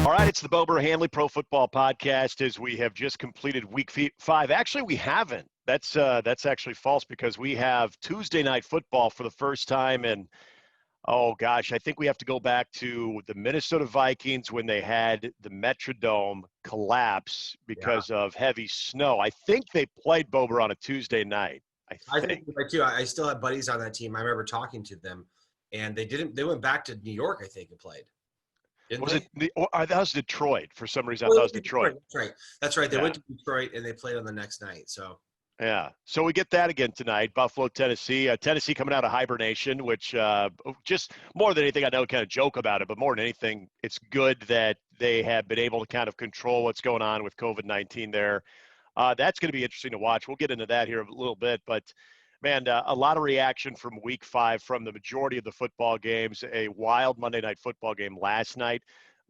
All right, it's the Bober Hanley Pro Football Podcast as we have just completed week 5. Actually, we haven't. That's actually false because we have Tuesday night football for the first time in, oh gosh, I think we have to go back to the Minnesota Vikings when they had the Metrodome collapse Yeah, because of heavy snow. I think they played Bober on a Tuesday night. I I think think. I too. I still have buddies on that team. I remember talking to them, and they didn't. They went back to New York, I think, and played, didn't Was it they? that was Detroit for some reason? I Oh, thought they it went was to Detroit. Detroit. That's right. That's right. They Yeah. went to Detroit and they played on the next night. So Yeah. So we get that again tonight. Buffalo, Tennessee. Tennessee coming out of hibernation, which just more than anything, I know kind of joke about it, but more than anything, it's good that they have been able to kind of control what's going on with COVID-19 there. That's going to be interesting to watch. We'll get into that here a little bit, but man, a lot of reaction from week 5 from the majority of the football games, a wild Monday night football game last night,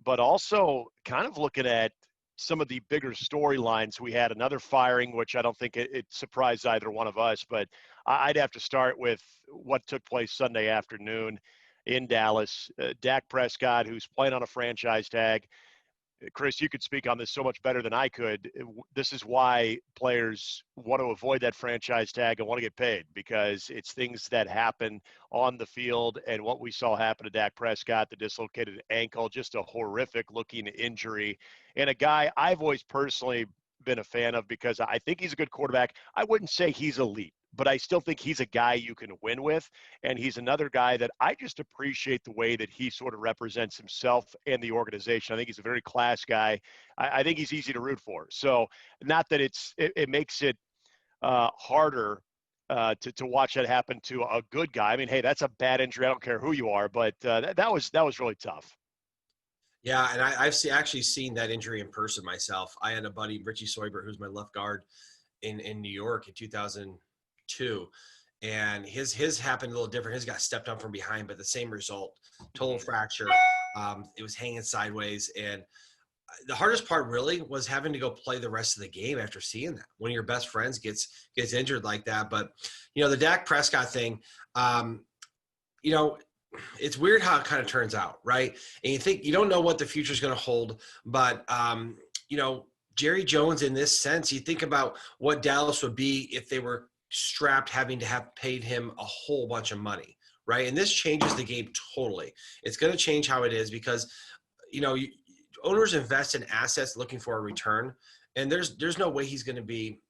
but also kind of looking at some of the bigger storylines. We had another firing, which I don't think it surprised either one of us, but I'd have to start with what took place Sunday afternoon in Dallas. Dak Prescott, who's playing on a franchise tag. Chris, you could speak on this so much better than I could. This is why players want to avoid that franchise tag and want to get paid, because it's things that happen on the field. And what we saw happen to Dak Prescott, the dislocated ankle, just a horrific looking injury. And a guy I've always personally been a fan of because I think he's a good quarterback. I wouldn't say he's elite, but I still think he's a guy you can win with. And he's another guy that I just appreciate the way that he sort of represents himself and the organization. I think he's a very class guy. I think he's easy to root for. So not that it makes it harder to watch that happen to a good guy. I mean, hey, that's a bad injury. I don't care who you are, but that was really tough. yeah, and I've actually seen that injury in person myself. I had a buddy, Richie Soybert, who's my left guard in New York in 2002. And his happened a little different. His got stepped on from behind, but the same result: total fracture. It was hanging sideways, and the hardest part really was having to go play the rest of the game after seeing that. One of your best friends gets injured like that. But the Dak Prescott thing, um, you know, it's weird how it kind of turns out, right? And you don't know what the future is going to hold, but Jerry Jones, in this sense, you think about what Dallas would be if they were strapped having to have paid him a whole bunch of money, right? And this changes the game totally. It's going to change how it is because, owners invest in assets looking for a return, and there's no way he's going to be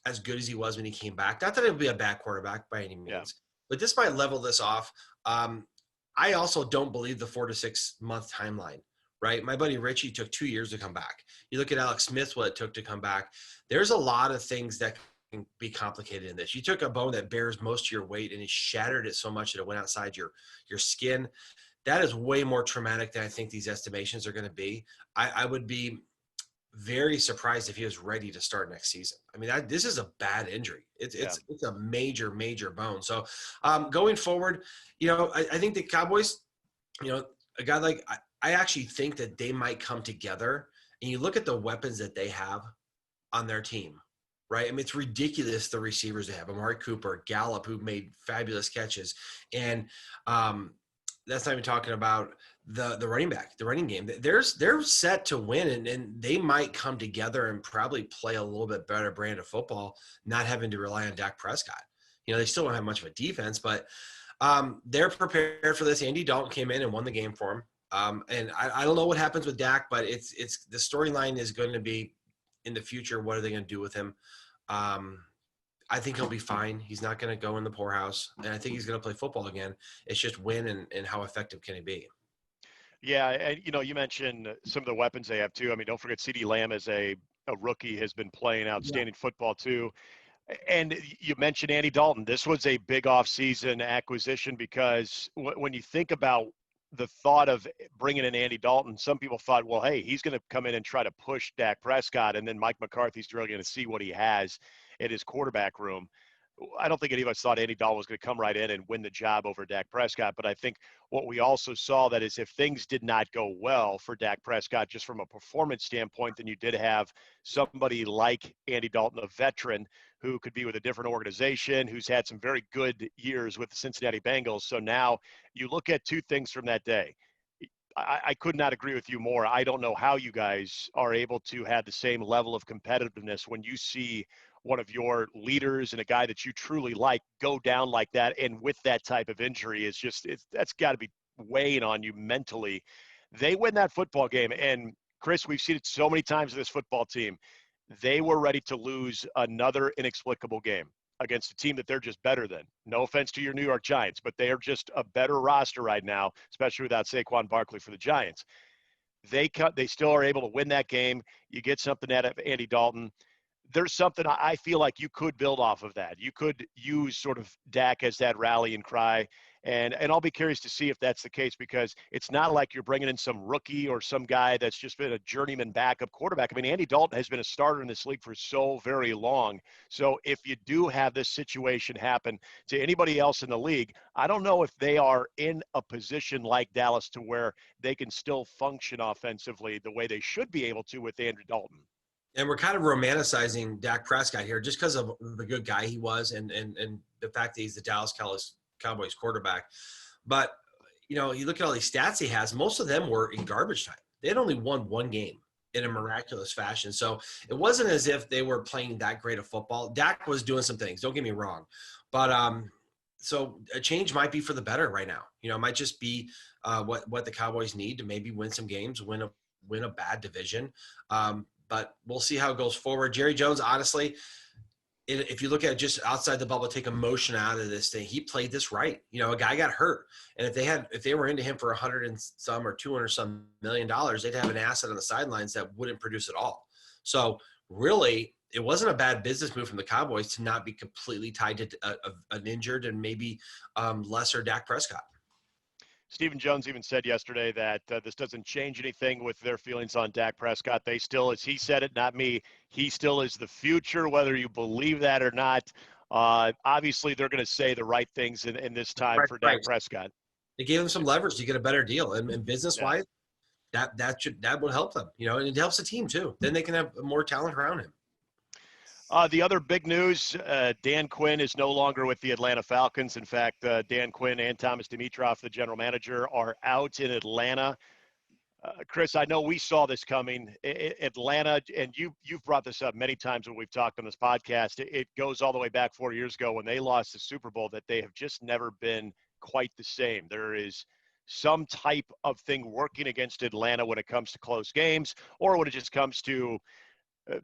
as good as he was when he came back. Not that it would be a bad quarterback by any means, Yeah. but this might level this off. I also don't believe the 4 to 6 month timeline, right? My buddy Richie took 2 years to come back. You look at Alex Smith, what it took to come back. There's a lot of things that can be complicated in this. You took a bone that bears most of your weight and it shattered it so much that it went outside your skin. That is way more traumatic than I think these estimations are going to be. I would be very surprised if he was ready to start next season. I mean, this is a bad injury. It's a major bone. So going forward, I think the Cowboys, a guy like I actually think that they might come together. And you look at the weapons that they have on their team, right? I mean, it's ridiculous the receivers they have. Amari Cooper, Gallup, who made fabulous catches, and that's not even talking about the running game. They're set to win, and they might come together and probably play a little bit better brand of football, not having to rely on Dak Prescott. They still don't have much of a defense, but they're prepared for this. Andy Dalton came in and won the game for him. And I don't know what happens with Dak, but it's the storyline is going to be in the future. What are they going to do with him? I think he'll be fine. He's not going to go in the poorhouse, and I think he's going to play football again. It's just when and how effective can he be? Yeah, and you mentioned some of the weapons they have too. I mean, don't forget CeeDee Lamb as a rookie has been playing outstanding football too. And you mentioned Andy Dalton. This was a big offseason acquisition because when you think about the thought of bringing in Andy Dalton, some people thought, well, hey, he's going to come in and try to push Dak Prescott, and then Mike McCarthy's really going to see what he has at his quarterback room. I don't think any of us thought Andy Dalton was going to come right in and win the job over Dak Prescott. But I think what we also saw that is if things did not go well for Dak Prescott, just from a performance standpoint, then you did have somebody like Andy Dalton, a veteran, who could be with a different organization, who's had some very good years with the Cincinnati Bengals. So now you look at two things from that day. I could not agree with you more. I don't know how you guys are able to have the same level of competitiveness when you see one of your leaders and a guy that you truly like go down like that, and with that type of injury, that's got to be weighing on you mentally. They win that football game, and Chris, we've seen it so many times with this football team. They were ready to lose another inexplicable game against a team that they're just better than. No offense to your New York Giants, but they are just a better roster right now, especially without Saquon Barkley for the Giants. They still are able to win that game. You get something out of Andy Dalton. There's something I feel like you could build off of that. You could use sort of Dak as that rallying cry. And I'll be curious to see if that's the case, because it's not like you're bringing in some rookie or some guy that's just been a journeyman backup quarterback. I mean, Andy Dalton has been a starter in this league for so very long. So if you do have this situation happen to anybody else in the league, I don't know if they are in a position like Dallas to where they can still function offensively the way they should be able to with Andrew Dalton. And we're kind of romanticizing Dak Prescott here just because of the good guy he was and the fact that he's the Dallas Cowboys quarterback. But, you know, you look at all these stats he has, most of them were in garbage time. They had only won one game in a miraculous fashion. So it wasn't as if they were playing that great of football. Dak was doing some things, don't get me wrong. But so a change might be for the better right now. You know, it might just be what the Cowboys need to maybe win some games, win a bad division. But we'll see how it goes forward. Jerry Jones, honestly, if you look at just outside the bubble, take emotion out of this thing, he played this right. You know, a guy got hurt. And if they were into him for 100 and some or 200 some $million, they'd have an asset on the sidelines that wouldn't produce at all. So really, it wasn't a bad business move from the Cowboys to not be completely tied to an injured and maybe lesser Dak Prescott. Stephen Jones even said yesterday that this doesn't change anything with their feelings on Dak Prescott. They still, as he said it, not me, he still is the future, whether you believe that or not. Obviously, they're going to say the right things in this time for Dak Prescott. They gave him some leverage to get a better deal. And business-wise, that would help them. You know, and it helps the team too. Then they can have more talent around him. The other big news, Dan Quinn is no longer with the Atlanta Falcons. In fact, Dan Quinn and Thomas Dimitroff, the general manager, are out in Atlanta. Chris, I know we saw this coming. Atlanta, and you've brought this up many times when we've talked on this podcast. It goes all the way back 4 years ago when they lost the Super Bowl, that they have just never been quite the same. There is some type of thing working against Atlanta when it comes to close games, or when it just comes to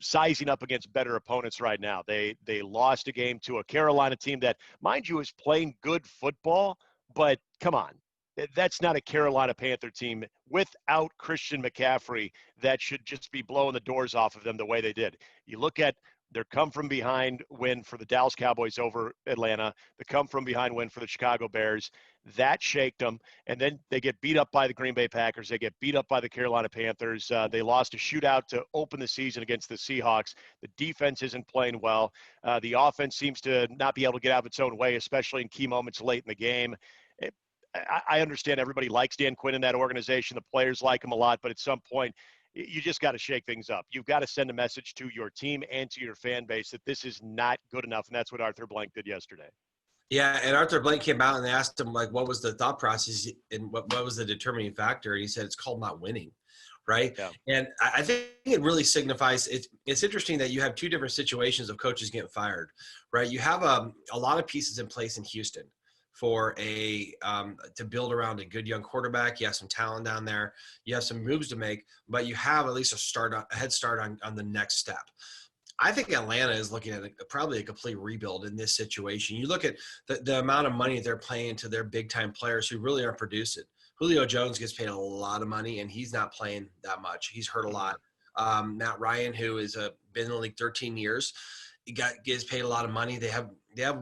sizing up against better opponents right now. They lost a game to a Carolina team that, mind you, is playing good football, but come on. That's not a Carolina Panther team without Christian McCaffrey that should just be blowing the doors off of them the way they did. You look at their come-from-behind win for the Dallas Cowboys over Atlanta, the come-from-behind win for the Chicago Bears. That shaked them, and then they get beat up by the Green Bay Packers. They get beat up by the Carolina Panthers. They lost a shootout to open the season against the Seahawks. The defense isn't playing well. The offense seems to not be able to get out of its own way, especially in key moments late in the game. I understand everybody likes Dan Quinn in that organization. The players like him a lot, but at some point, you just got to shake things up. You've got to send a message to your team and to your fan base that this is not good enough, and that's what Arthur Blank did yesterday. Yeah, and Arthur Blank came out and they asked him, like, what was the thought process and what was the determining factor? And he said, it's called not winning, right? Yeah. And I think it really signifies it's interesting that you have two different situations of coaches getting fired, right? You have a lot of pieces in place in Houston for to build around a good young quarterback. You have some talent down there. You have some moves to make, but you have at least a head start on the next step. I think Atlanta is looking at probably a complete rebuild in this situation. You look at the amount of money they're paying to their big-time players who really aren't producing. Julio Jones gets paid a lot of money, and he's not playing that much. He's hurt a lot. Matt Ryan, who is been in the league 13 years, gets paid a lot of money. They have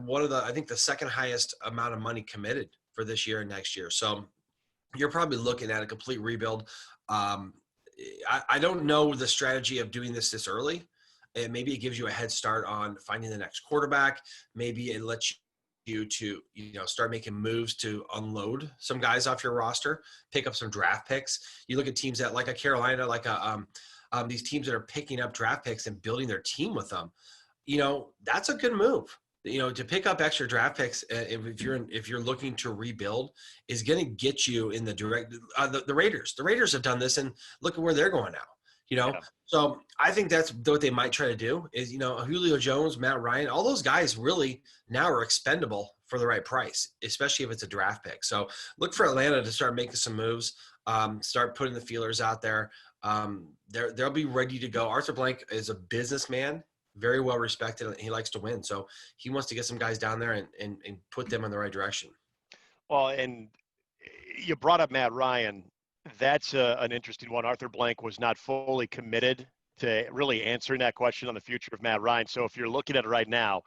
one of I think the second highest amount of money committed for this year and next year. So you're probably looking at a complete rebuild. I don't know the strategy of doing this early. And maybe it gives you a head start on finding the next quarterback. Maybe it lets you to, start making moves to unload some guys off your roster, pick up some draft picks. You look at teams that like a Carolina, like these teams that are picking up draft picks and building their team with them. That's a good move. To pick up extra draft picks, if you're looking to rebuild, is going to get you in the direct. The Raiders, have done this, and look at where they're going now. Yeah. So I think that's what they might try to do. Is Julio Jones, Matt Ryan, all those guys really now are expendable for the right price, especially if it's a draft pick. So look for Atlanta to start making some moves, start putting the feelers out there. They'll be ready to go. Arthur Blank is a businessman, very well respected, and he likes to win. So he wants to get some guys down there and put them in the right direction. Well, and you brought up Matt Ryan. That's an interesting one. Arthur Blank was not fully committed to really answering that question on the future of Matt Ryan. So if you're looking at it right now,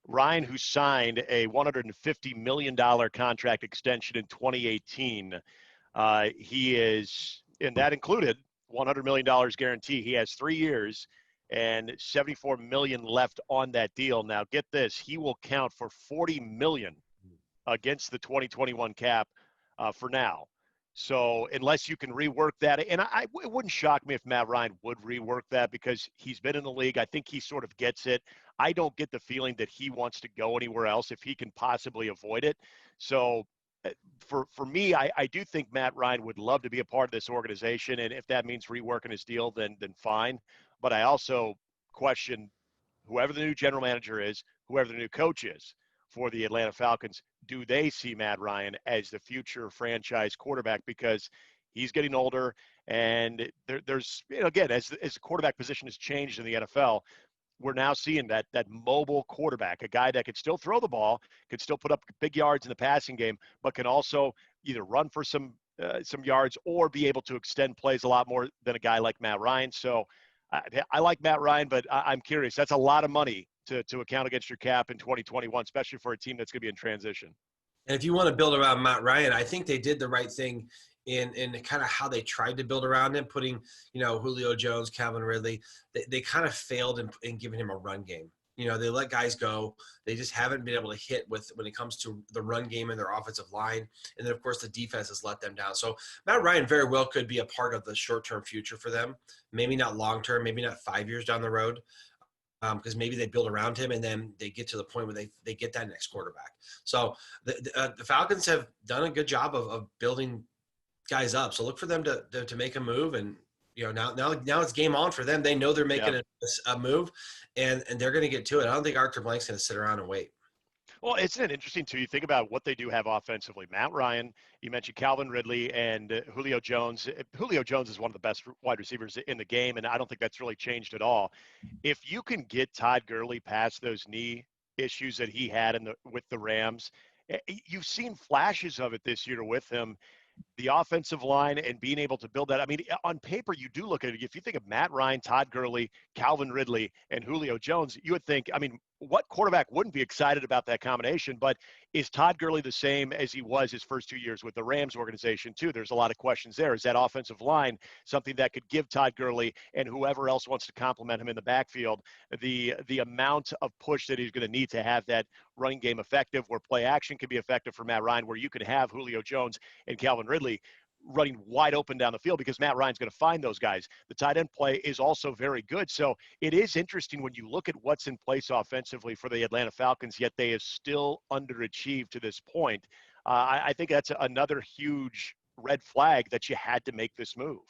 Ryan, who signed a $150 million contract extension in 2018, he is, and that included $100 million guarantee. He has 3 years and $74 million left on that deal. Now, get this, he will count for $40 million against the 2021 cap for now. So unless you can rework that, and it wouldn't shock me if Matt Ryan would rework that because he's been in the league. I think he sort of gets it. I don't get the feeling that he wants to go anywhere else if he can possibly avoid it. So for me, I do think Matt Ryan would love to be a part of this organization, and if that means reworking his deal, then fine. But I also question whoever the new general manager is, whoever the new coach is for the Atlanta Falcons, do they see Matt Ryan as the future franchise quarterback? Because he's getting older, and there's again, as the quarterback position has changed in the NFL, we're now seeing that mobile quarterback, a guy that could still throw the ball, could still put up big yards in the passing game, but can also either run for some yards or be able to extend plays a lot more than a guy like Matt Ryan. So I like Matt Ryan, but I'm curious. That's a lot of money to account against your cap in 2021, especially for a team that's going to be in transition. And if you want to build around Matt Ryan, I think they did the right thing in kind of how they tried to build around him, putting, Julio Jones, Calvin Ridley. They kind of failed in giving him a run game. They let guys go. They just haven't been able to hit when it comes to the run game and their offensive line. And then, of course, the defense has let them down. So Matt Ryan very well could be a part of the short-term future for them. Maybe not long-term, maybe not 5 years down the road. Because maybe they build around him and then they get to the point where they get that next quarterback. So the Falcons have done a good job of building guys up. So look for them to make a move. And, now it's game on for them. They know they're making a move, and they're going to get to it. I don't think Arthur Blank's going to sit around and wait. Well, isn't it interesting, too? You think about what they do have offensively. Matt Ryan, you mentioned Calvin Ridley and Julio Jones. Julio Jones is one of the best wide receivers in the game, and I don't think that's really changed at all. If you can get Todd Gurley past those knee issues that he had with the Rams, you've seen flashes of it this year with him. The offensive line and being able to build that. I mean, on paper, you do look at it. If you think of Matt Ryan, Todd Gurley, Calvin Ridley, and Julio Jones, you would think, I mean, what quarterback wouldn't be excited about that combination? But is Todd Gurley the same as he was his first 2 years with the Rams organization, too? There's a lot of questions there. Is that offensive line something that could give Todd Gurley and whoever else wants to complement him in the backfield the amount of push that he's going to need to have that running game effective, where play action can be effective for Matt Ryan, where you could have Julio Jones and Calvin Ridley running wide open down the field because Matt Ryan's going to find those guys. The tight end play is also very good. So it is interesting when you look at what's in place offensively for the Atlanta Falcons, yet they have still underachieved to this point. I think that's another huge red flag that you had to make this move.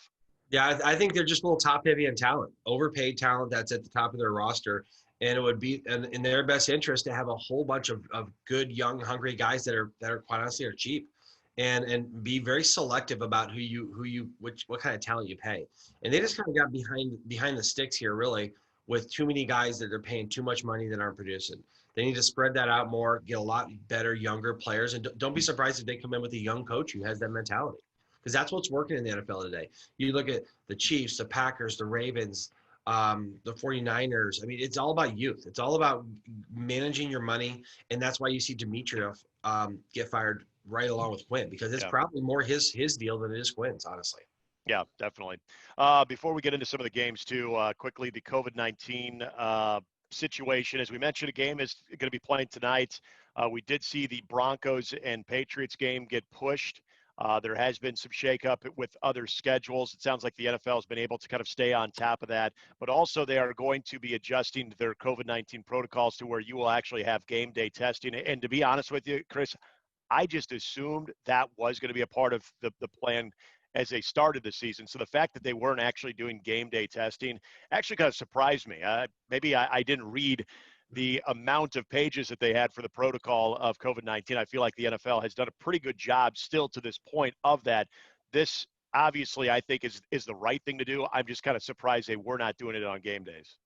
Yeah, I think they're just a little top-heavy in talent, overpaid talent that's at the top of their roster. And it would be in their best interest to have a whole bunch of good, young, hungry guys that are quite honestly are cheap. And be very selective about what kind of talent you pay. And they just kind of got behind the sticks here, really, with too many guys that are paying too much money that aren't producing. They need to spread that out more, get a lot better younger players, and don't be surprised if they come in with a young coach who has that mentality, because that's what's working in the NFL today. You look at the Chiefs, the Packers, the Ravens, the 49ers. I mean, it's all about youth. It's all about managing your money, and that's why you see Dimitroff get fired right along with Quinn, because it's probably more his deal than it is Quinn's, honestly. Yeah, definitely. Before we get into some of the games too, quickly, the COVID-19 situation. As we mentioned, a game is going to be playing tonight. We did see the Broncos and Patriots game get pushed There has been some shakeup with other schedules. It sounds like the NFL has been able to kind of stay on top of that, but also they are going to be adjusting their COVID-19 protocols to where you will actually have game day testing. And to be honest with you, Chris, I just assumed that was going to be a part of the plan as they started the season. So the fact that they weren't actually doing game day testing actually kind of surprised me. Maybe I didn't read the amount of pages that they had for the protocol of COVID-19. I feel like the NFL has done a pretty good job still to this point of that. This obviously I think is the right thing to do. I'm just kind of surprised they were not doing it on game days.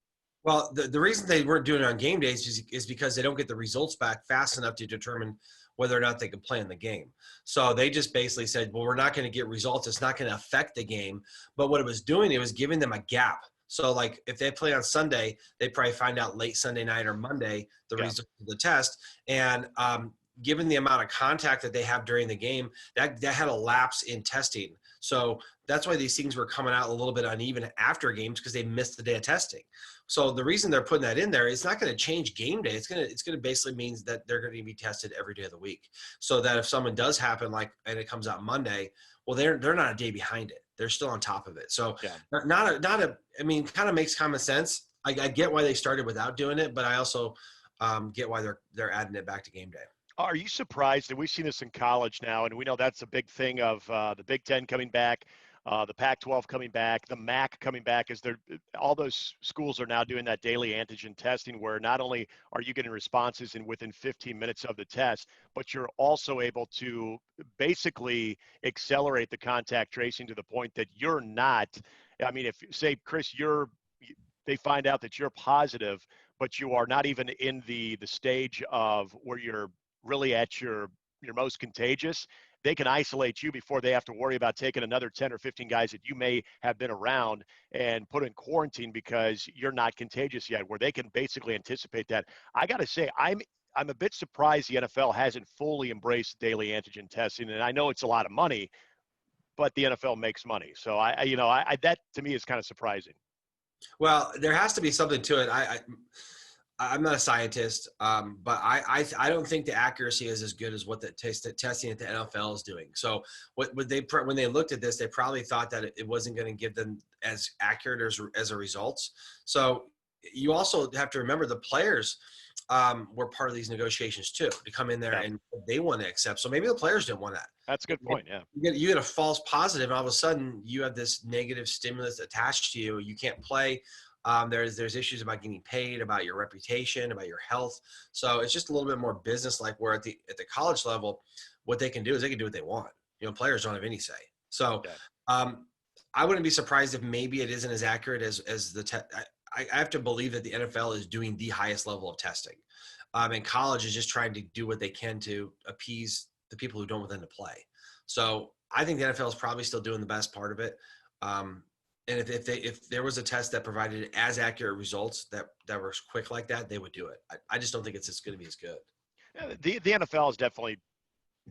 Well, the reason they weren't doing it on game days is because they don't get the results back fast enough to determine whether or not they can play in the game. So they just basically said, well, we're not going to get results. It's not going to affect the game. But what it was doing, it was giving them a gap. So, like, if they play on Sunday, they probably find out late Sunday night or Monday the result of the test. And given the amount of contact that they have during the game, that had a lapse in testing. So that's why these things were coming out a little bit uneven after games, because they missed the day of testing. So the reason they're putting that in there, it's not going to change game day. It's going to basically means that they're going to be tested every day of the week. So that if someone does happen, and it comes out Monday, well, they're not a day behind it. They're still on top of it. So I mean, kind of makes common sense. I get why they started without doing it, but I also get why they're adding it back to game day. Are you surprised that we've seen this in college now, and we know that's a big thing of the Big Ten coming back, the Pac-12 coming back, the MAC coming back, is all those schools are now doing that daily antigen testing where not only are you getting responses within 15 minutes of the test, but you're also able to basically accelerate the contact tracing to the point that you're not, I mean, if say, Chris, they find out that you're positive, but you are not even in the stage of where you're really at your most contagious, they can isolate you before they have to worry about taking another 10 or 15 guys that you may have been around and put in quarantine because you're not contagious yet, where they can basically anticipate that. I got to say, I'm a bit surprised the NFL hasn't fully embraced daily antigen testing, and I know it's a lot of money, but the NFL makes money. So I that to me is kind of surprising. Well, there has to be something to it. I'm not a scientist, but I don't think the accuracy is as good as what the testing at the NFL is doing. So when they looked at this, they probably thought that it wasn't going to give them as accurate as a results. So you also have to remember the players were part of these negotiations too, to come in there and they want to accept. So maybe the players didn't want that. That's a good point. Yeah. You get a false positive, and all of a sudden you have this negative stimulus attached to you. You can't play. There's issues about getting paid, about your reputation, about your health. So it's just a little bit more business-like, where at the college level, what they can do is they can do what they want. Players don't have any say. So I wouldn't be surprised if maybe it isn't as accurate as the I have to believe that the NFL is doing the highest level of testing. And college is just trying to do what they can to appease the people who don't want them to play. So I think the NFL is probably still doing the best part of it. And if there was a test that provided as accurate results that were quick like that, they would do it. I just don't think it's going to be as good. Yeah, the NFL is definitely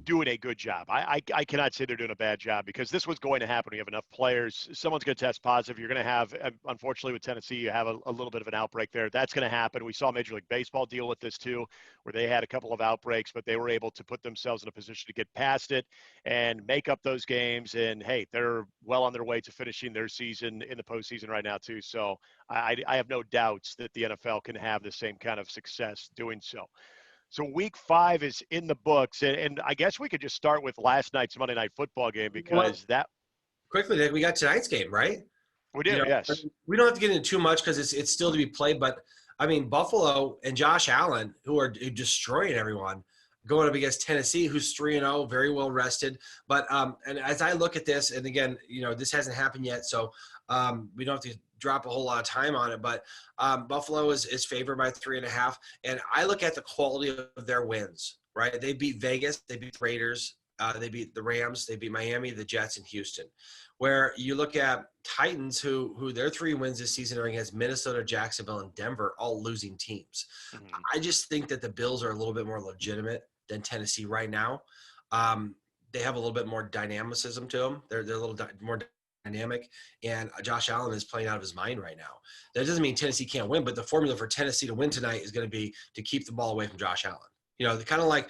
doing a good job. I cannot say they're doing a bad job, because this was going to happen. We have enough players. Someone's going to test positive. You're going to have, unfortunately with Tennessee, you have a little bit of an outbreak there. That's going to happen. We saw Major League Baseball deal with this too, where they had a couple of outbreaks, but they were able to put themselves in a position to get past it and make up those games. And hey, they're well on their way to finishing their season in the postseason right now too. So I have no doubts that the NFL can have the same kind of success doing so. So week 5 is in the books, and I guess we could just start with last night's Monday Night Football game, because quickly, Nick, we got tonight's game, right? We did, yes. We don't have to get into too much because it's still to be played, but I mean, Buffalo and Josh Allen, who are destroying everyone, going up against Tennessee, who's 3-0, very well rested. But and as I look at this, and again, this hasn't happened yet, so we don't have to drop a whole lot of time on it, but Buffalo is favored by 3.5, and I look at the quality of their wins, right? They beat Vegas, they beat the Raiders, they beat the Rams, they beat Miami, the Jets, and Houston. Where you look at Titans, who their 3 wins this season are against Minnesota, Jacksonville, and Denver, all losing teams. Mm-hmm. I just think that the Bills are a little bit more legitimate than Tennessee right now. They have a little bit more dynamicism to them. They're a little more dynamic, and Josh Allen is playing out of his mind right now. That doesn't mean Tennessee can't win, but the formula for Tennessee to win tonight is going to be to keep the ball away from Josh Allen. Kind of like,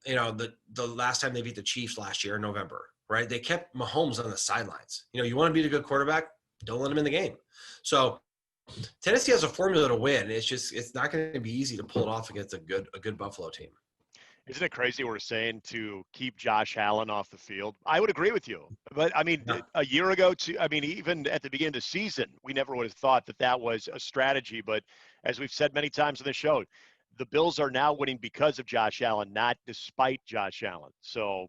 the last time they beat the Chiefs last year in November, right? They kept Mahomes on the sidelines. You want to beat a good quarterback, don't let him in the game. So Tennessee has a formula to win. It's not going to be easy to pull it off against a good Buffalo team. Isn't it crazy we're saying to keep Josh Allen off the field? I would agree with you. But, I mean, Yeah. a year ago, even at the beginning of the season, we never would have thought that was a strategy. But as we've said many times on the show, the Bills are now winning because of Josh Allen, not despite Josh Allen. So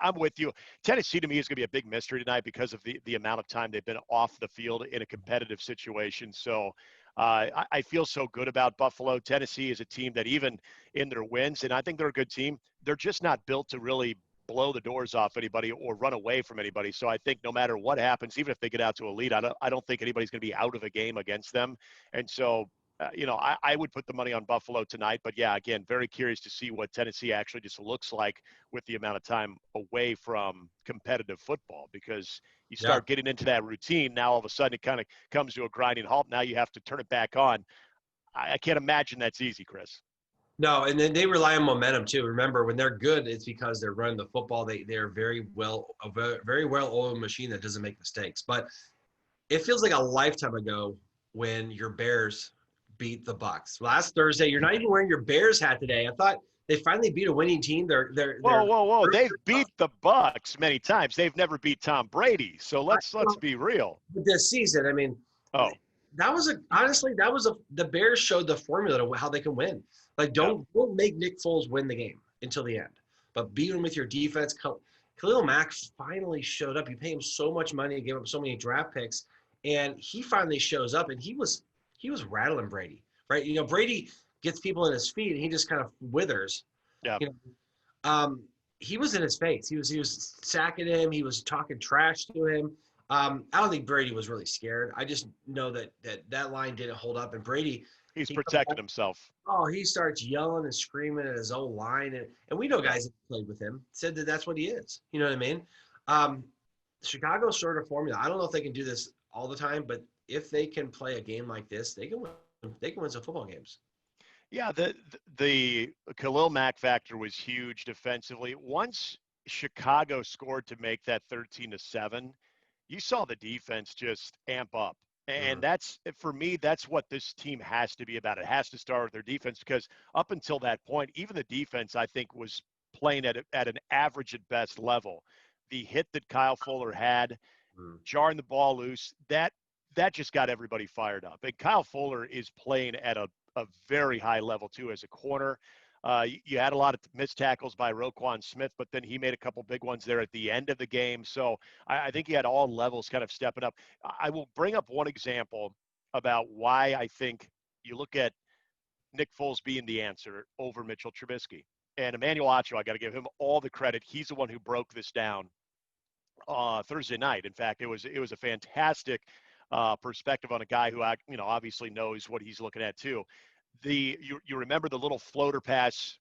I'm with you. Tennessee, to me, is going to be a big mystery tonight because of the amount of time they've been off the field in a competitive situation. So I feel so good about Buffalo. Tennessee is a team that even in their wins, and I think they're a good team, they're just not built to really blow the doors off anybody or run away from anybody. So I think no matter what happens, even if they get out to a lead, I don't think anybody's going to be out of a game against them. And so I would put the money on Buffalo tonight. But, yeah, again, very curious to see what Tennessee actually just looks like with the amount of time away from competitive football, because you Yeah. start getting into that routine. Now, all of a sudden, it kind of comes to a grinding halt. Now you have to turn it back on. I can't imagine that's easy, Chris. No, and then they rely on momentum too. Remember, when they're good, it's because they're running the football. They're very well oiled machine that doesn't make mistakes. But it feels like a lifetime ago when your Bears beat the Bucks last Thursday. You're not even wearing your Bears hat today. I thought they finally beat a winning team. Whoa! They've beat the Bucks many times. They've never beat Tom Brady. So let's be real. This season. I mean, Oh, the Bears showed the formula to how they can win. Like, don't make Nick Foles win the game until the end, but beat him with your defense. Khalil Mack finally showed up. You pay him so much money, gave up so many draft picks, and he finally shows up. And he was rattling Brady, right? Brady gets people in his feet, and he just kind of withers. yeah. He was in his face. He was sacking him. He was talking trash to him. I don't think Brady was really scared. I just know that line didn't hold up, and Brady. He's protected himself. Oh, he starts yelling and screaming at his own line, and we know guys that played with him said that's what he is. You know what I mean? Chicago sort of formula. I don't know if they can do this all the time, but if they can play a game like this, they can win. They can win some football games. Yeah, the Khalil Mack factor was huge defensively. Once Chicago scored to make that 13-7, you saw the defense just amp up. And that's, for me, that's what this team has to be about. It has to start with their defense, because up until that point, even the defense, I think, was playing at an average at best level. The hit that Kyle Fuller had, jarring the ball loose, that just got everybody fired up. And Kyle Fuller is playing at a very high level, too, as a corner. You had a lot of missed tackles by Roquan Smith, but then he made a couple big ones there at the end of the game. So I think he had all levels kind of stepping up. I will bring up one example about why I think you look at Nick Foles being the answer over Mitchell Trubisky. And Emmanuel Acho, I got to give him all the credit. He's the one who broke this down Thursday night. In fact, it was a fantastic perspective on a guy who obviously knows what he's looking at too. You remember the little floater pass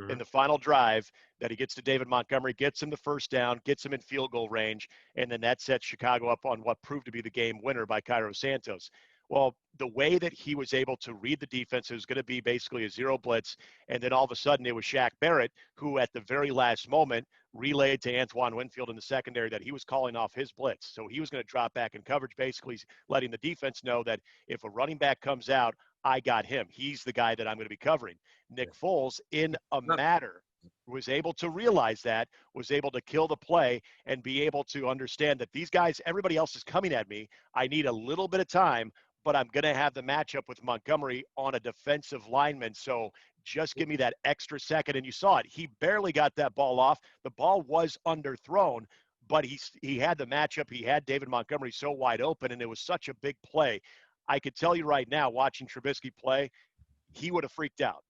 in the final drive that he gets to David Montgomery, gets him the first down, gets him in field goal range, and then that sets Chicago up on what proved to be the game winner by Cairo Santos. Well, the way that he was able to read the defense, it was going to be basically a zero blitz, and then all of a sudden it was Shaq Barrett who at the very last moment relayed to Antoine Winfield in the secondary that he was calling off his blitz. So he was going to drop back in coverage, basically letting the defense know that if a running back comes out, I got him. He's the guy that I'm going to be covering. Nick Foles, in a matter, was able to realize that, was able to kill the play and be able to understand that these guys, everybody else is coming at me. I need a little bit of time, but I'm going to have the matchup with Montgomery on a defensive lineman. So just give me that extra second. And you saw it. He barely got that ball off. The ball was underthrown, but he had the matchup. He had David Montgomery so wide open, and it was such a big play. I could tell you right now, watching Trubisky play, he would have freaked out.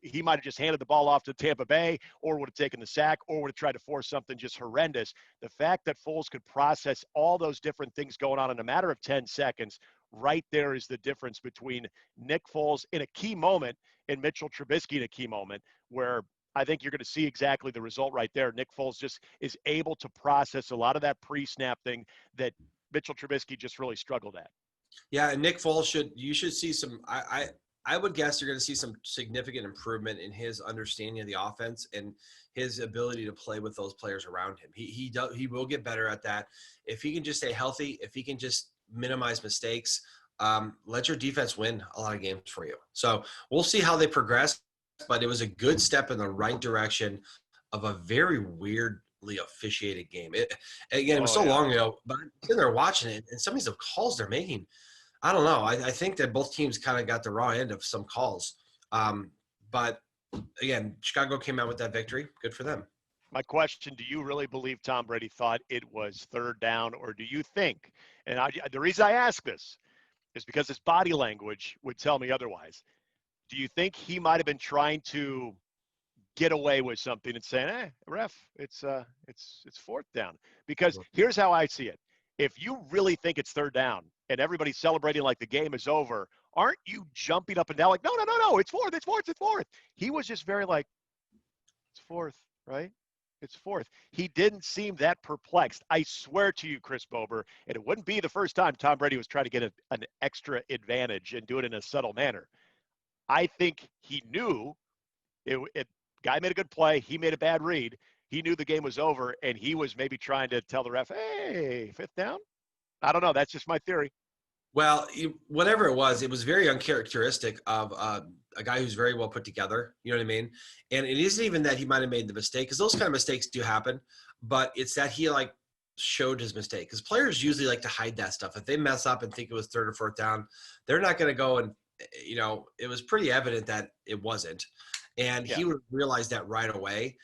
He might have just handed the ball off to Tampa Bay, or would have taken the sack, or would have tried to force something just horrendous. The fact that Foles could process all those different things going on in a matter of 10 seconds, right there is the difference between Nick Foles in a key moment and Mitchell Trubisky in a key moment, where I think you're going to see exactly the result right there. Nick Foles just is able to process a lot of that pre-snap thing that Mitchell Trubisky just really struggled at. Yeah, and Nick Foles you should see some. I would guess you're going to see some significant improvement in his understanding of the offense and his ability to play with those players around him. He will get better at that if he can just stay healthy. If he can just minimize mistakes, let your defense win a lot of games for you. So we'll see how they progress. But it was a good step in the right direction of a very weirdly officiated game. It was so long ago, but I'm sitting there watching it, and some of these calls they're making, I don't know. I think that both teams kind of got the raw end of some calls. But again, Chicago came out with that victory. Good for them. My question, do you really believe Tom Brady thought it was third down, or do you think, and the reason I ask this is because his body language would tell me otherwise. Do you think he might have been trying to get away with something and saying, ref, it's fourth down? Because here's how I see it. If you really think it's third down and everybody's celebrating like the game is over, aren't you jumping up and down like, no, it's fourth. He was just very like, it's fourth, right? It's fourth. He didn't seem that perplexed. I swear to you, Chris Bober, and it wouldn't be the first time Tom Brady was trying to get an extra advantage and do it in a subtle manner. I think he knew guy made a good play. He made a bad read. He knew the game was over, and he was maybe trying to tell the ref, hey, fifth down? I don't know. That's just my theory. Well, whatever it was very uncharacteristic of a guy who's very well put together. You know what I mean? And it isn't even that he might have made the mistake, because those kind of mistakes do happen, but it's that he showed his mistake, because players usually like to hide that stuff. If they mess up and think it was third or fourth down, they're not going to go and, it was pretty evident that it wasn't. And he would realize that right away.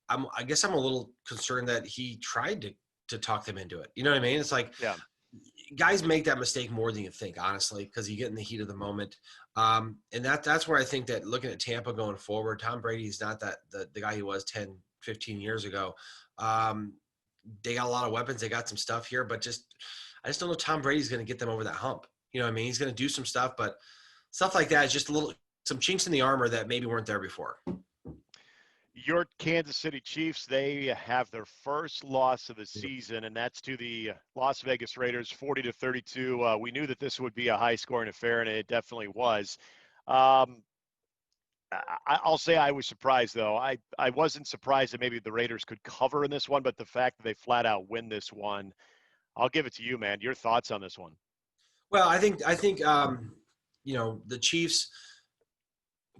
I guess I'm a little concerned that he tried to talk them into it. You know what I mean? It's like, guys make that mistake more than you think, honestly, because you get in the heat of the moment. And that's where I think that looking at Tampa going forward, Tom Brady's not the guy he was 10, 15 years ago. They got a lot of weapons. They got some stuff here, but I just don't know Tom Brady's going to get them over that hump. You know what I mean? He's going to do some stuff, but stuff like that is just some chinks in the armor that maybe weren't there before. Your Kansas City Chiefs, they have their first loss of the season, and that's to the Las Vegas Raiders, 40-32. We knew that this would be a high-scoring affair, and it definitely was. I'll say I was surprised, though. I wasn't surprised that maybe the Raiders could cover in this one, but the fact that they flat-out win this one, I'll give it to you, man. Your thoughts on this one? Well, I think the Chiefs,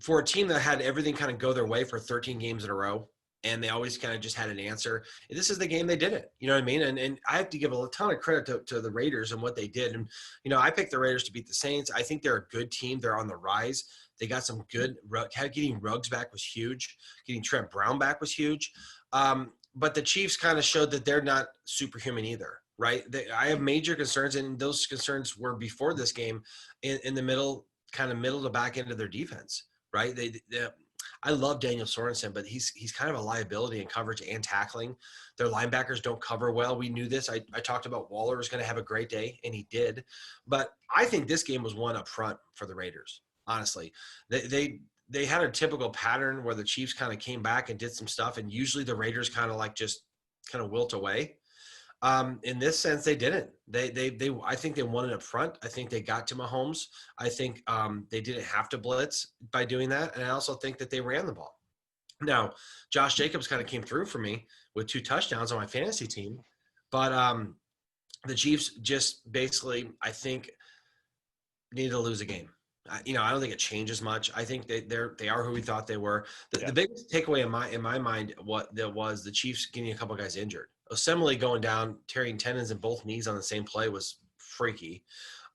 for a team that had everything kind of go their way for 13 games in a row, and they always kind of just had an answer, this is the game they did it. You know what I mean? And I have to give a ton of credit to the Raiders and what they did. And, I picked the Raiders to beat the Saints. I think they're a good team. They're on the rise. They got some good – getting Ruggs back was huge. Getting Trent Brown back was huge. But the Chiefs kind of showed that they're not superhuman either. Right. I have major concerns, and those concerns were before this game in the middle to back end of their defense. Right. I love Daniel Sorensen, but he's kind of a liability in coverage and tackling. Their linebackers don't cover well. We knew this. I talked about Waller was going to have a great day, and he did. But I think this game was won up front for the Raiders. Honestly, they had a typical pattern where the Chiefs kind of came back and did some stuff, and usually the Raiders kind of wilt away. In this sense, they didn't. I think they won it up front. I think they got to Mahomes. I think they didn't have to blitz by doing that, and I also think that they ran the ball. Now, Josh Jacobs kind of came through for me with 2 touchdowns on my fantasy team, but the Chiefs just basically, I think, needed to lose a game. I don't think it changes much. I think they are who we thought they were. The biggest takeaway in my mind was the Chiefs getting a couple guys injured. Assembly going down, tearing tendons in both knees on the same play was freaky.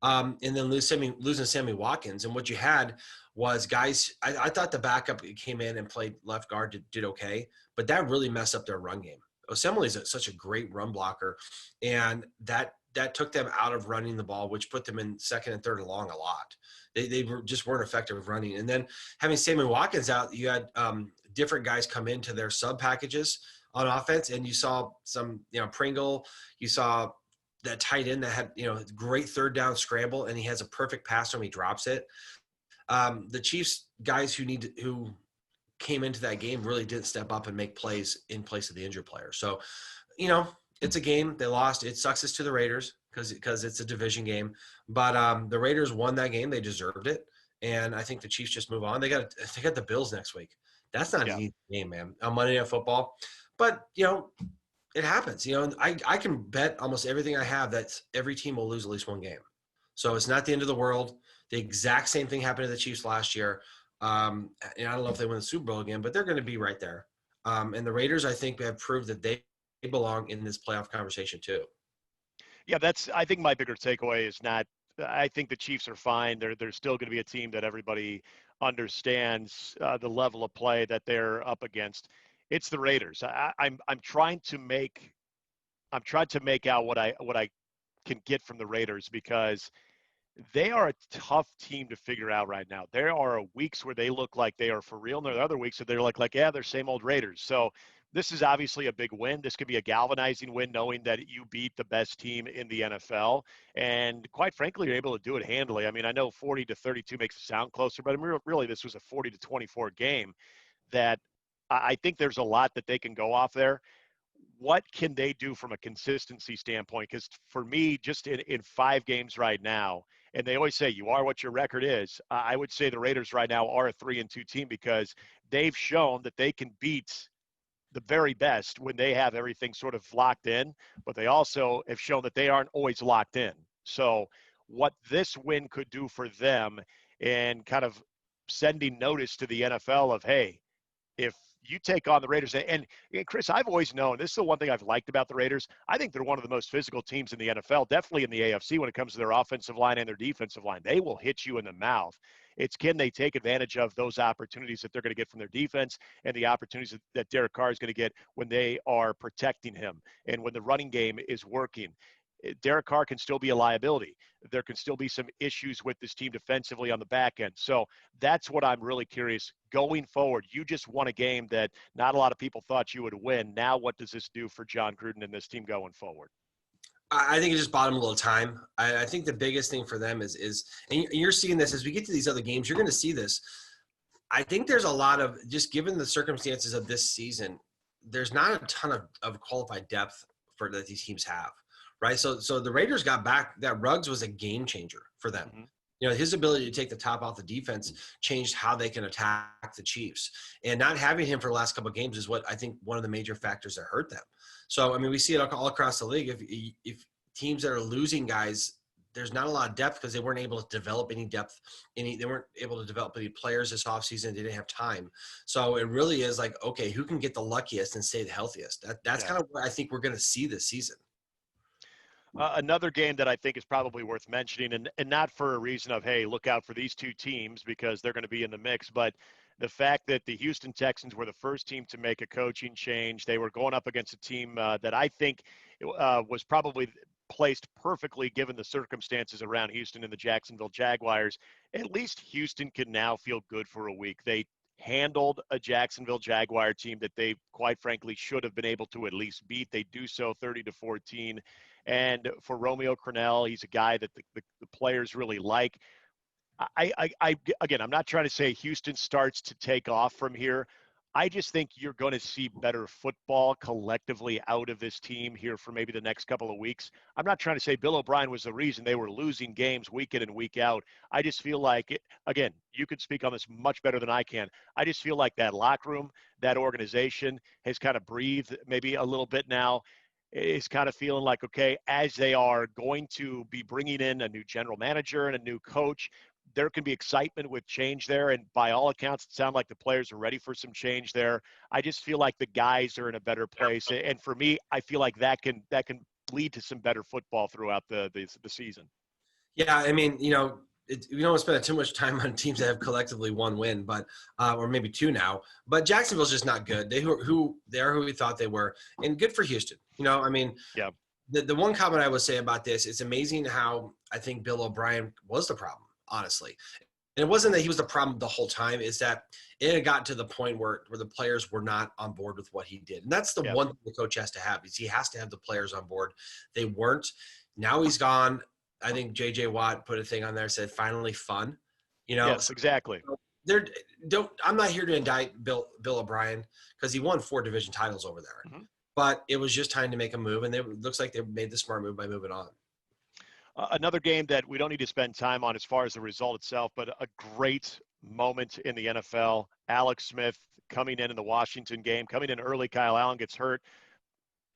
And then losing Sammy Watkins. And what you had was guys, I thought the backup came in and played left guard, did okay, but that really messed up their run game. Assembly is such a great run blocker, and that took them out of running the ball, which put them in second and third and long a lot. They just weren't effective running. And then having Sammy Watkins out, you had different guys come into their sub packages on offense, and you saw some, Pringle, you saw that tight end that had, great third down scramble, and he has a perfect pass when he drops it. The Chiefs guys who came into that game really didn't step up and make plays in place of the injured player. So, it's a game. They lost. It sucks us to the Raiders because it's a division game. But the Raiders won that game. They deserved it. and I think the Chiefs just move on. They got the Bills next week. That's not an Yeah. easy game, man, on Monday Night Football. But, it happens. I can bet almost everything I have that every team will lose at least one game. So it's not the end of the world. The exact same thing happened to the Chiefs last year. And I don't know if they win the Super Bowl again, but they're going to be right there. And the Raiders, I think, have proved that they belong in this playoff conversation too. Yeah, I think my bigger takeaway is not, I think the Chiefs are fine. They're still going to be a team that everybody understands the level of play that they're up against. It's the Raiders. I'm trying to make out what I can get from the Raiders, because they are a tough team to figure out right now. There are weeks where they look like they are for real, and there are other weeks that they're like, yeah, they're same old Raiders. So this is obviously a big win. This could be a galvanizing win, knowing that you beat the best team in the NFL. And quite frankly, you're able to do it handily. I mean, I know 40-32 makes it sound closer, but I mean, really this was a 40-24 game that I think there's a lot that they can go off there. What can they do from a consistency standpoint? Because for me, just in 5 games right now, and they always say you are what your record is, I would say the Raiders right now are a 3-2 team, because they've shown that they can beat the very best when they have everything sort of locked in, but they also have shown that they aren't always locked in. So what this win could do for them, and kind of sending notice to the NFL of, hey, if you take on the Raiders, and Chris, I've always known, this is the one thing I've liked about the Raiders. I think they're one of the most physical teams in the NFL, definitely in the AFC when it comes to their offensive line and their defensive line. They will hit you in the mouth. It's, can they take advantage of those opportunities that they're going to get from their defense, and the opportunities that Derek Carr is going to get when they are protecting him and when the running game is working. Derek Carr can still be a liability. There can still be some issues with this team defensively on the back end. So that's what I'm really curious going forward. You just won a game that not a lot of people thought you would win. Now, what does this do for John Gruden and this team going forward? I think it just bought them a little time. I think the biggest thing for them is, and you're seeing this as we get to these other games, you're going to see this. I think there's a lot of, just given the circumstances of this season, there's not a ton of qualified depth that these teams have. Right. So the Raiders got back. That Ruggs was a game changer for them. Mm-hmm. His ability to take the top off the defense changed how they can attack the Chiefs. And not having him for the last couple of games is what I think one of the major factors that hurt them. So, I mean, we see it all across the league. If teams that are losing guys, there's not a lot of depth because they weren't able to develop any depth. They weren't able to develop any players this offseason. They didn't have time. So it really is like, okay, who can get the luckiest and stay the healthiest? That's kind of what I think we're going to see this season. Another game that I think is probably worth mentioning, and not for a reason of, hey, look out for these two teams because they're going to be in the mix, but the fact that the Houston Texans were the first team to make a coaching change. They were going up against a team that I think was probably placed perfectly given the circumstances around Houston and the Jacksonville Jaguars. At least Houston can now feel good for a week. They handled a Jacksonville Jaguar team that they, quite frankly, should have been able to at least beat. They do so 30-14. And for Romeo Crennel, he's a guy that the players really like. Again, I'm not trying to say Houston starts to take off from here. I just think you're going to see better football collectively out of this team here for maybe the next couple of weeks. I'm not trying to say Bill O'Brien was the reason they were losing games week in and week out. I just feel like, again, you could speak on this much better than I can. I just feel like that locker room, that organization has kind of breathed maybe a little bit now. Is kind of feeling like, okay, as they are going to be bringing in a new general manager and a new coach, there can be excitement with change there. And by all accounts, it sounds like the players are ready for some change there. I just feel like the guys are in a better place. And for me, I feel like that can lead to some better football throughout the season. Yeah, I mean, we don't spend too much time on teams that have collectively one win, but or maybe two now. But Jacksonville's just not good. They are who we thought they were, and good for Houston. I mean, yeah. The one comment I would say about this, it's amazing how I think Bill O'Brien was the problem, honestly. And it wasn't that he was the problem the whole time. Is that it had gotten to the point where the players were not on board with what he did, and that's the one thing the coach has to have is he has to have the players on board. They weren't. Now he's gone. I think J.J. Watt put a thing on there, said finally fun. Yes, exactly. I'm not here to indict Bill O'Brien because he won 4 division titles over there. Mm-hmm. But it was just time to make a move, and it looks like they made the smart move by moving on. Another game that we don't need to spend time on as far as the result itself, but a great moment in the NFL. Alex Smith coming in the Washington game, coming in early. Kyle Allen gets hurt.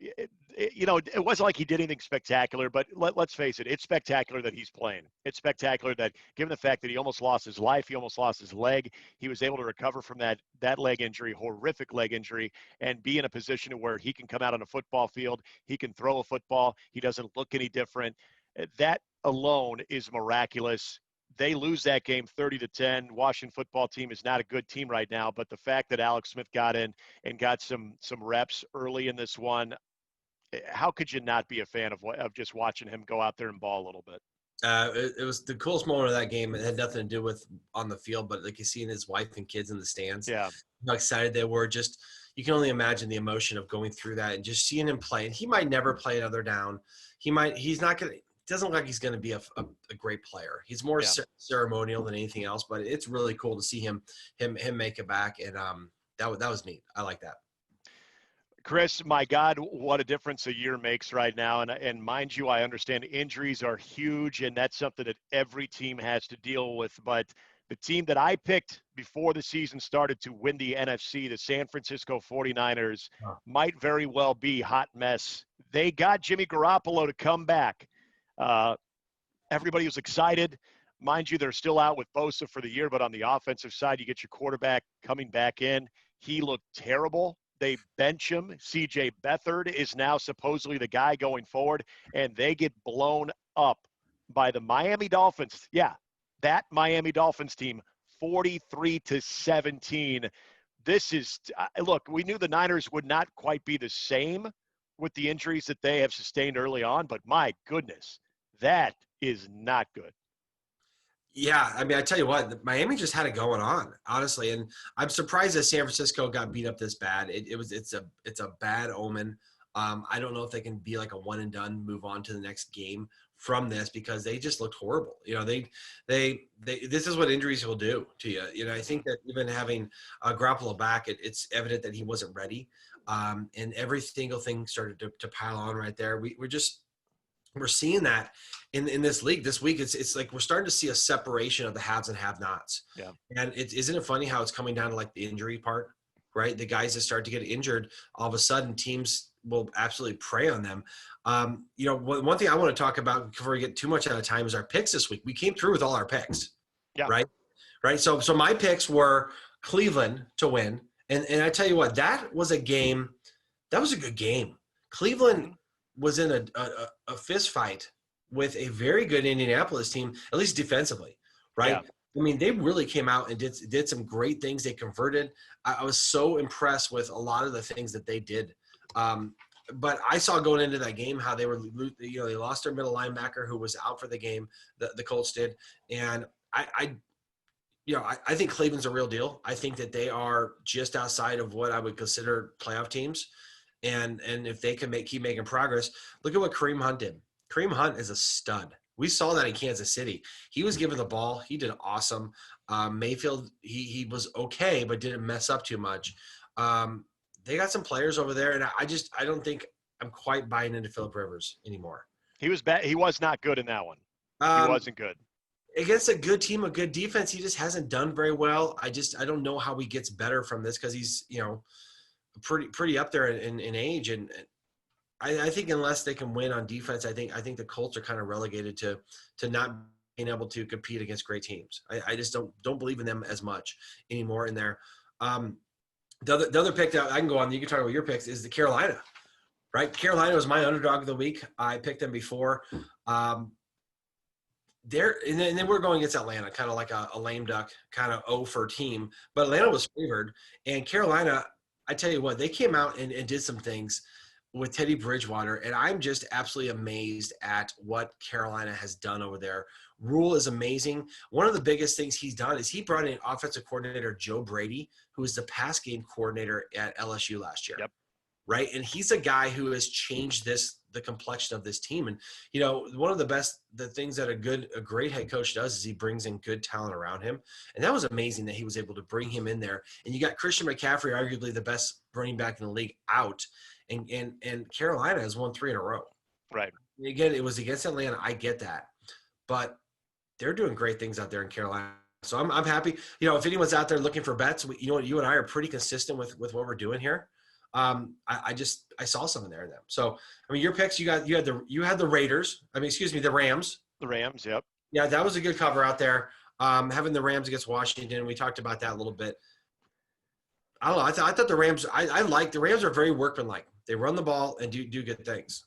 It wasn't like he did anything spectacular, but let's face it, it's spectacular that he's playing. It's spectacular that, given the fact that he almost lost his life, he almost lost his leg, he was able to recover from that leg injury, horrific leg injury, and be in a position where he can come out on a football field, he can throw a football, he doesn't look any different. That alone is miraculous. They lose that game 30-10. Washington football team is not a good team right now, but the fact that Alex Smith got in and got some reps early in this one, how could you not be a fan of just watching him go out there and ball a little bit? It was the coolest moment of that game. It had nothing to do with on the field, but like you seeing his wife and kids in the stands. Yeah. How excited they were. Just, you can only imagine the emotion of going through that and just seeing him play. And he might never play another down. He's not going to, doesn't look like he's going to be a great player. He's more ceremonial than anything else, but it's really cool to see him make it back. And that was neat. I like that. Chris, my God, what a difference a year makes right now. And mind you, I understand injuries are huge, and that's something that every team has to deal with. But the team that I picked before the season started to win the NFC, the San Francisco 49ers, might very well be hot mess. They got Jimmy Garoppolo to come back. Everybody was excited. Mind you, they're still out with Bosa for the year, but on the offensive side, you get your quarterback coming back in. He looked terrible. They bench him. C.J. Beathard is now supposedly the guy going forward, and they get blown up by the Miami Dolphins. Yeah, that Miami Dolphins team, 43-17. This is look, we knew the Niners would not quite be the same with the injuries that they have sustained early on, but my goodness, that is not good. Yeah, I mean, I tell you what, Miami just had it going on, honestly, and I'm surprised that San Francisco got beat up this bad. It's a bad omen. I don't know if they can be like a one and done, move on to the next game from this, because they just looked horrible. You know, they this is what injuries will do to you. You know, I think that even having Garoppolo back, it's evident that he wasn't ready, and every single thing started to pile on right there. We're seeing that in this league this week. It's like we're starting to see a separation of the haves and have-nots. Yeah. And isn't it funny how it's coming down to like the injury part, right? The guys that start to get injured, all of a sudden teams will absolutely prey on them. You know, one thing I want to talk about before we get too much out of time is our picks this week. We came through with all our picks. Yeah. Right. So my picks were Cleveland to win. And I tell you what, that was a game. That was a good game. Cleveland was in a fist fight with a very good Indianapolis team, at least defensively, right? Yeah. I mean, they really came out and did some great things. They converted. I was so impressed with a lot of the things that they did. But I saw going into that game how they lost their middle linebacker who was out for the game. The Colts did, and I think Cleveland's a real deal. I think that they are just outside of what I would consider playoff teams. And if they can keep making progress, look at what Kareem Hunt did. Kareem Hunt is a stud. We saw that in Kansas City. He was given the ball. He did awesome. Mayfield, he was okay, but didn't mess up too much. They got some players over there, and I don't think I'm quite buying into Phillip Rivers anymore. He was bad. He was not good in that one. He wasn't good. Against a good team, a good defense, he just hasn't done very well. I don't know how he gets better from this, because he's, pretty up there in age, and I think unless they can win on defense, I think the Colts are kind of relegated to not being able to compete against great teams. I just don't believe in them as much anymore in there. The other pick that I can go on, you can talk about your picks, is the Carolina, right? Carolina was my underdog of the week. I picked them before. And then we're going against Atlanta, kind of like a lame duck, kind of 0 team. But Atlanta was favored, and Carolina, I tell you what, they came out and did some things with Teddy Bridgewater, and I'm just absolutely amazed at what Carolina has done over there. Rule is amazing. One of the biggest things he's done is he brought in offensive coordinator Joe Brady, who was the pass game coordinator at LSU last year. Yep. Right? And he's a guy who has changed the complexion of this team. And, one of the things that a great head coach does is he brings in good talent around him. And that was amazing that he was able to bring him in there. And you got Christian McCaffrey, arguably the best running back in the league, out. And Carolina has won 3 in a row. Right. Again, it was against Atlanta. I get that, but they're doing great things out there in Carolina. So I'm happy. If anyone's out there looking for bets, you and I are pretty consistent with what we're doing here. I saw something there in them. So I mean, your picks, you had the Raiders. I mean, excuse me, the Rams. The Rams, yep. Yeah, that was a good cover out there. Having the Rams against Washington, we talked about that a little bit. I don't know. I thought the Rams. I like the Rams are very workmanlike. They run the ball and do good things.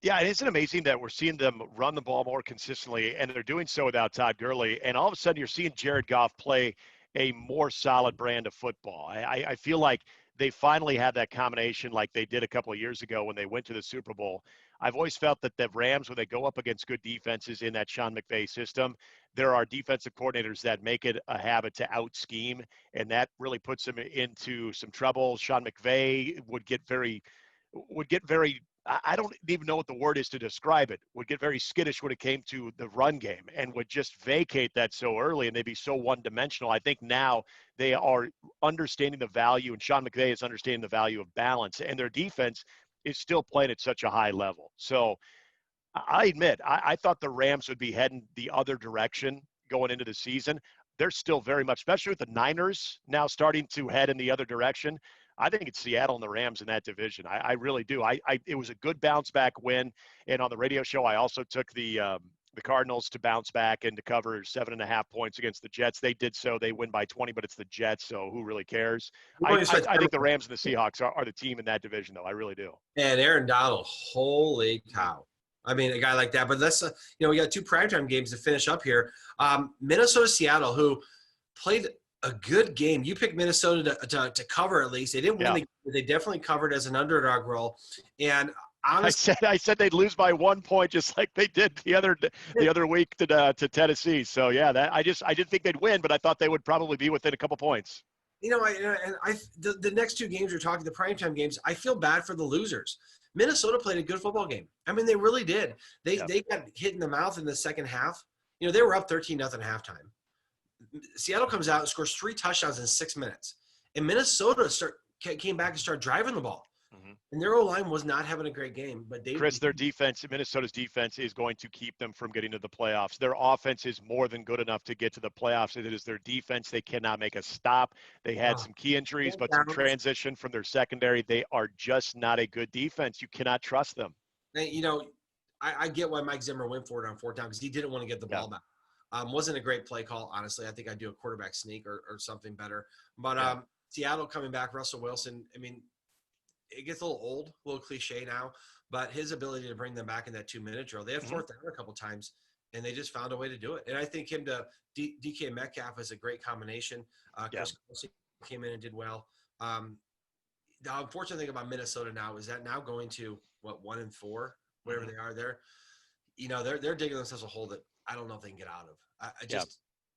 Yeah, and isn't it amazing that we're seeing them run the ball more consistently, and they're doing so without Todd Gurley, and all of a sudden you're seeing Jared Goff play a more solid brand of football. I feel like they finally have that combination like they did a couple of years ago when they went to the Super Bowl. I've always felt that the Rams, when they go up against good defenses in that Sean McVay system, there are defensive coordinators that make it a habit to out-scheme, and that really puts them into some trouble. Sean McVay would get very I don't even know what the word is to describe it, would get very skittish when it came to the run game and would just vacate that so early and they'd be so one-dimensional. I think now they are understanding the value, and Sean McVay is understanding the value of balance, and their defense is still playing at such a high level. So I admit, I thought the Rams would be heading the other direction going into the season. They're still very much, especially with the Niners now starting to head in the other direction. I think it's Seattle and the Rams in that division. I really do. It was a good bounce back win. And on the radio show, I also took the Cardinals to bounce back and to cover 7.5 points against the Jets. They did so. They win by 20, but it's the Jets, so who really cares? I think the Rams and the Seahawks are the team in that division, though. I really do. And Aaron Donald, holy cow. I mean, a guy like that. But let's, we got 2 primetime games to finish up here. Minnesota-Seattle, who played – a good game. You picked Minnesota to cover at least. They didn't win the game. They definitely covered as an underdog role. And honestly, I said they'd lose by 1 point, just like they did the other week to Tennessee. So yeah, I didn't think they'd win, but I thought they would probably be within a couple points. The next 2 games we're talking, the primetime games, I feel bad for the losers. Minnesota played a good football game. I mean, they really did. They got hit in the mouth in the second half. They were up 13-0 halftime. Seattle comes out and scores 3 touchdowns in 6 minutes. And Minnesota came back and started driving the ball. Mm-hmm. And their O-line was not having a great game. But their defense, Minnesota's defense, is going to keep them from getting to the playoffs. Their offense is more than good enough to get to the playoffs. It is their defense. They cannot make a stop. They had some key injuries, but some transition from their secondary. They are just not a good defense. You cannot trust them. And, I get why Mike Zimmer went for it on 4th down because he didn't want to get the ball back. Wasn't a great play call, honestly. I think I'd do a quarterback sneak or something better. But Seattle coming back, Russell Wilson, I mean, it gets a little old, a little cliche now, but his ability to bring them back in that 2-minute drill. They had 4th down a couple times, and they just found a way to do it. And I think him to DK Metcalf is a great combination. Chris Kelsey came in and did well. The unfortunate thing about Minnesota now is that now going to, 1-4, whatever they are there, they're digging themselves a hole that I don't know if they can get out of.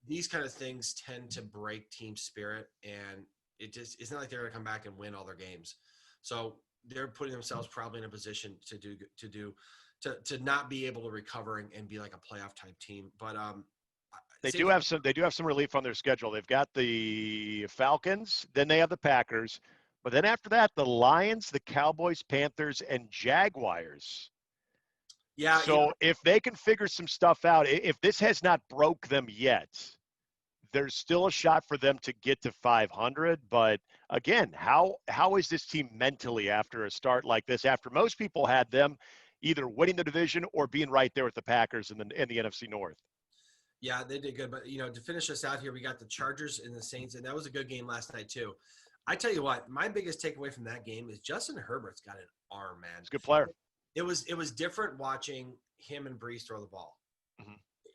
These kind of things tend to break team spirit, and it's not like they're going to come back and win all their games. So they're putting themselves probably in a position to not be able to recover and be like a playoff type team. But they do have some relief on their schedule. They've got the Falcons, then they have the Packers, but then after that, the Lions, the Cowboys, Panthers, and Jaguars. Yeah. So if they can figure some stuff out, if this has not broke them yet, there's still a shot for them to get to 500. But again, how is this team mentally after a start like this? After most people had them either winning the division or being right there with the Packers in the NFC North. Yeah, they did good. But to finish us out here, we got the Chargers and the Saints, and that was a good game last night too. I tell you what, my biggest takeaway from that game is Justin Herbert's got an arm, man. He's a good player. It was different watching him and Brees throw the ball. Mm-hmm.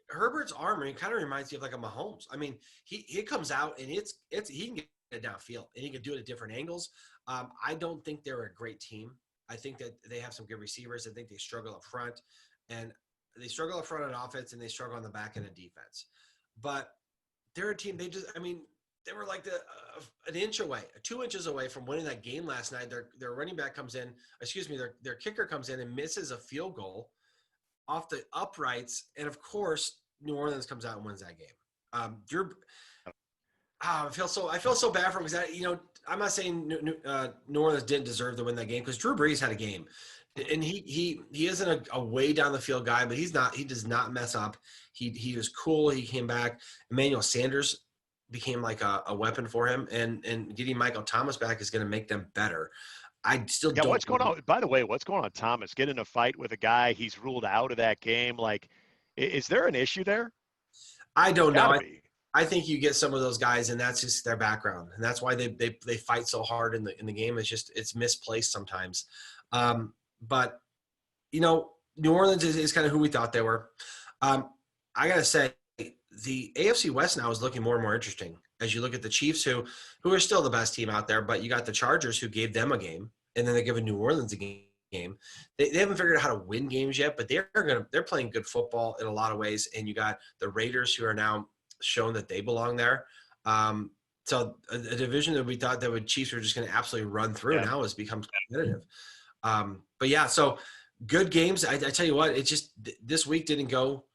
Herbert's arm, it kind of reminds you of like a Mahomes. I mean, he comes out and he can get it downfield and he can do it at different angles. I don't think they're a great team. I think that they have some good receivers. I think they struggle up front, and they struggle up front on offense and they struggle on the back end of defense. But they're a team. They were like an inch away, 2 inches away from winning that game last night. Their running back comes in, their kicker comes in and misses a field goal off the uprights. And of course, New Orleans comes out and wins that game. I feel so bad for him because I'm not saying New Orleans didn't deserve to win that game because Drew Brees had a game. And he isn't a way down the field guy, but he does not mess up. He was cool. He came back. Emmanuel Sanders became like a weapon for him, and getting Michael Thomas back is going to make them better. I still don't. What's going on? By the way, what's going on, Thomas? Get in a fight with a guy he's ruled out of that game. Like, is there an issue there? I don't know. I think you get some of those guys, and that's just their background, and that's why they fight so hard in the game. It's misplaced sometimes. But New Orleans is kind of who we thought they were. I gotta say, the AFC West now is looking more and more interesting as you look at the Chiefs, who are still the best team out there, but you got the Chargers who gave them a game, and then they're giving New Orleans a game. They haven't figured out how to win games yet, but they're playing good football in a lot of ways. And you got the Raiders who are now shown that they belong there. So a division that we thought that Chiefs were just going to absolutely run through now has become competitive. But yeah, so good games. I tell you what, it just this week didn't go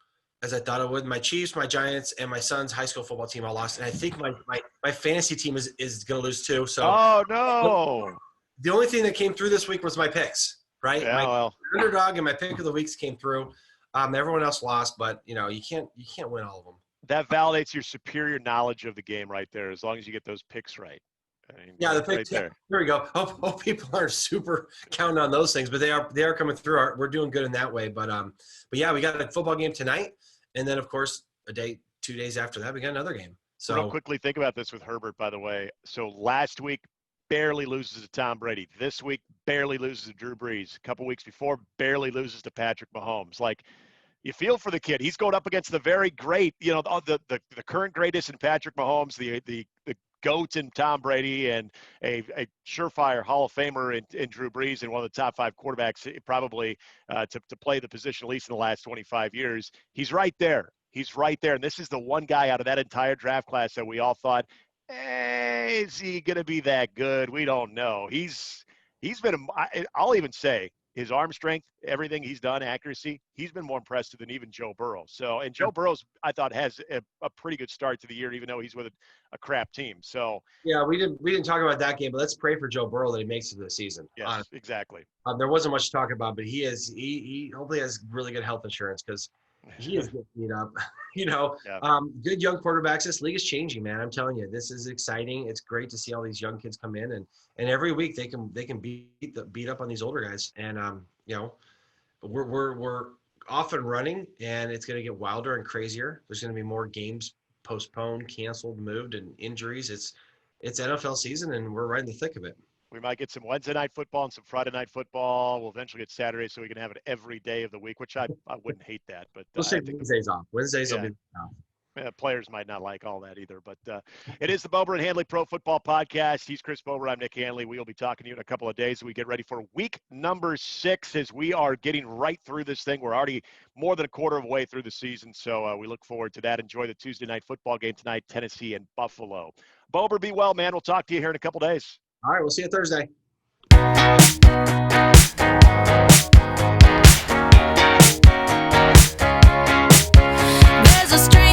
as I thought it would. My Chiefs, my Giants, and my son's high school football team all lost, and I think my fantasy team is going to lose too. So oh no, the only thing that came through this week was my picks. Right, my underdog and my pick of the weeks came through. Everyone else lost, but you can't win all of them. That validates your superior knowledge of the game right there. As long as you get those picks right. The picks. Right there we go. Hope people aren't super counting on those things, but they are coming through. We're doing good in that way. But yeah, we got a football game tonight, and then of course 2 days after that, we got another game. So real quickly, think about this with Herbert. By the way, so last week barely loses to Tom Brady. This week barely loses to Drew Brees. A couple weeks before, barely loses to Patrick Mahomes. Like, you feel for the kid. He's going up against the very great, the current greatest in Patrick Mahomes, the GOAT in Tom Brady, and a surefire Hall of Famer in Drew Brees, and one of the top 5 quarterbacks probably to play the position, at least in the last 25 years. He's right there. He's right there. And this is the one guy out of that entire draft class that we all thought, is he going to be that good? We don't know. He's been, I'll even say, his arm strength, everything he's done, accuracy, he's been more impressive than even Joe Burrow. So, and Joe Burrow's, I thought, has a pretty good start to the year, even though he's with a crap team. So yeah, we didn't talk about that game, but let's pray for Joe Burrow that he makes it to the season. Yes, exactly. There wasn't much to talk about, but he hopefully has really good health insurance, because he is getting beat up. Good young quarterbacks. This league is changing, man. I'm telling you, this is exciting. It's great to see all these young kids come in, and every week they can beat up on these older guys. And we're off and running, and it's going to get wilder and crazier. There's going to be more games postponed, canceled, moved, and injuries. It's NFL season, and we're right in the thick of it. We might get some Wednesday night football and some Friday night football. We'll eventually get Saturday, so we can have it every day of the week, which I wouldn't hate that. But we'll take Wednesdays off. Wednesdays will be off. Players might not like all that either. But it is the Bober and Hanley Pro Football Podcast. He's Chris Bober. I'm Nick Hanley. We will be talking to you in a couple of days as we get ready for week number 6, as we are getting right through this thing. We're already more than a quarter of the way through the season, so we look forward to that. Enjoy the Tuesday night football game tonight, Tennessee and Buffalo. Bober, be well, man. We'll talk to you here in a couple of days. All right, we'll see you Thursday. There's a strange